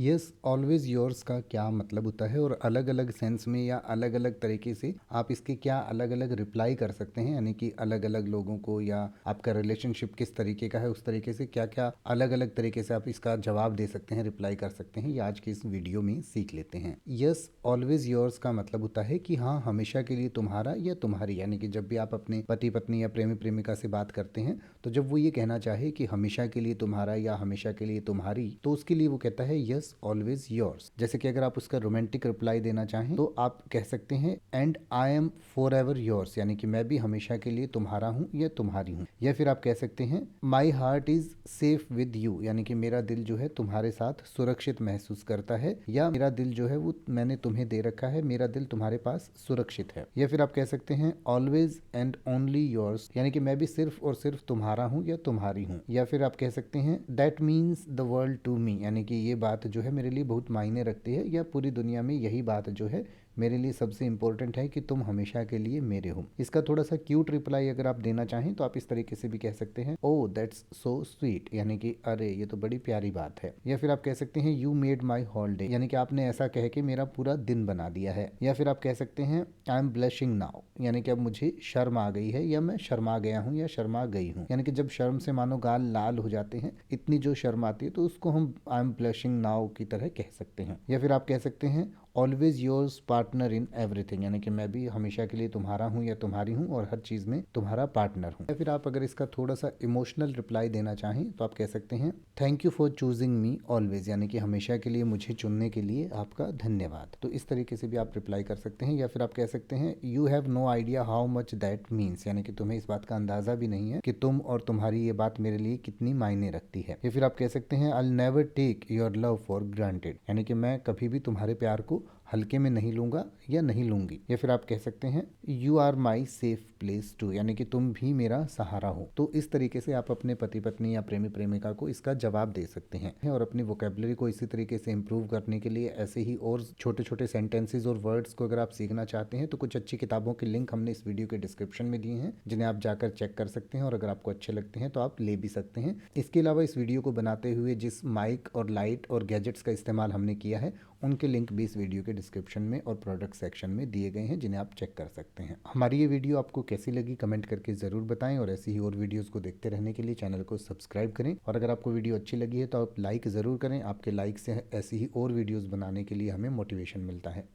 Yes always yours का क्या मतलब होता है और अलग अलग सेंस में या अलग अलग तरीके से आप इसके क्या अलग अलग रिप्लाई कर सकते हैं, यानी कि अलग अलग लोगों को, या आपका रिलेशनशिप किस तरीके का है उस तरीके से क्या क्या अलग अलग तरीके से आप इसका जवाब दे सकते हैं, रिप्लाई कर सकते हैं, ये आज की इस वीडियो में सीख लेते हैं। यस ऑलवेज योर्स का मतलब होता है कि हाँ, हमेशा के लिए तुम्हारा या तुम्हारी, यानी कि जब भी आप अपने पति पत्नी या प्रेमी प्रेमिका से बात करते हैं तो जब वो ये कहना चाहे कि हमेशा के लिए तुम्हारा या हमेशा के लिए तुम्हारी, तो उसके लिए वो कहता है यस ऑलवेज योर्स। जैसे कि अगर आप उसका रोमांटिक रिप्लाई देना चाहें तो आप कह सकते हैं and I am for ever yours, यानी कि मैं भी हमेशा के लिए तुम्हारा हूँ या तुम्हारी हूँ। या फिर आप कह सकते हैं my heart is safe with you, यानी कि मेरा दिल जो है तुम्हारे साथ सुरक्षित महसूस करता है, या मेरा दिल जो है वो मैंने तुम्हें दे रखा है, मेरा दिल तुम्हारे पास सुरक्षित है। या फिर आप कह सकते हैं ऑलवेज एंड ओनली योर्स, यानी कि मैं भी सिर्फ और सिर्फ तुम्हारा हूँ या तुम्हारी हूँ। या फिर आप कह सकते हैं that means the world to me, यानी कि ये बात जो है मेरे लिए बहुत मायने रखती है, या पूरी दुनिया में यही बात जो है मेरे लिए सबसे इंपॉर्टेंट है कि तुम हमेशा के लिए मेरे हो। इसका थोड़ा सा क्यूट रिप्लाई अगर आप देना चाहें तो आप इस तरीके से भी कह सकते हैं ओ दैट्स सो स्वीट, यानी कि अरे ये तो बड़ी प्यारी बात है। या फिर आप कह सकते हैं you made my whole day, यानी कि आपने ऐसा कह के मेरा पूरा दिन बना दिया है। या फिर आप कह सकते हैं आई एम ब्लशिंग नाउ, यानी कि अब मुझे शर्म आ गई है, या मैं शर्मा गया हूँ या शर्मा गई हूँ, यानी कि जब शर्म से मानो गाल लाल हो जाते हैं, इतनी जो शर्म आती है, तो उसको हम आई एम ब्लशिंग नाउ की तरह कह सकते हैं। या फिर आप कह सकते हैं always yours partner in everything, यानी कि मैं भी हमेशा के लिए तुम्हारा हूँ या तुम्हारी हूँ और हर चीज़ में तुम्हारा पार्टनर हूँ। या फिर आप अगर इसका थोड़ा सा इमोशनल रिप्लाई देना चाहें तो आप कह सकते हैं thank you for choosing me always, यानी कि हमेशा के लिए मुझे चुनने के लिए आपका धन्यवाद। तो इस तरीके से भी आप रिप्लाई कर सकते हैं। या फिर आप कह सकते हैं you have no idea how much that means, यानी कि तुम्हें इस बात का अंदाजा भी नहीं है कि तुम और तुम्हारी ये बात मेरे लिए कितनी मायने रखती है। या फिर आप कह सकते हैं I never take your love for granted, यानी कि मैं कभी भी तुम्हारे प्यार को हल्के में नहीं लूंगा या नहीं लूंगी। या फिर आप कह सकते हैं you are my safe place too, यानी कि तुम भी मेरा सहारा हो। तो इस तरीके से आप अपने पति पत्नी या प्रेमी प्रेमिका को इसका जवाब दे सकते हैं। और अपनी वोकेबलरी को इसी तरीके से इंप्रूव करने के लिए ऐसे ही और छोटे छोटे सेंटेंसेज और वर्ड्स को अगर आप सीखना चाहते हैं तो कुछ अच्छी किताबों के लिंक हमने इस वीडियो के डिस्क्रिप्शन में दिए हैं, जिन्हें आप जाकर चेक कर सकते हैं, और अगर आपको अच्छे लगते हैं तो आप ले भी सकते हैं। इसके अलावा इस वीडियो को बनाते हुए जिस माइक और लाइट और गैजेट्स का इस्तेमाल हमने किया है, उनके लिंक भी इस वीडियो के डिस्क्रिप्शन में और प्रोडक्ट सेक्शन में दिए गए हैं, जिन्हें आप चेक कर सकते हैं। हमारी ये वीडियो आपको कैसी लगी कमेंट करके ज़रूर बताएं, और ऐसी ही और वीडियोस को देखते रहने के लिए चैनल को सब्सक्राइब करें। और अगर आपको वीडियो अच्छी लगी है तो आप लाइक ज़रूर करें, आपके लाइक से ऐसी ही और वीडियोज़ बनाने के लिए हमें मोटिवेशन मिलता है।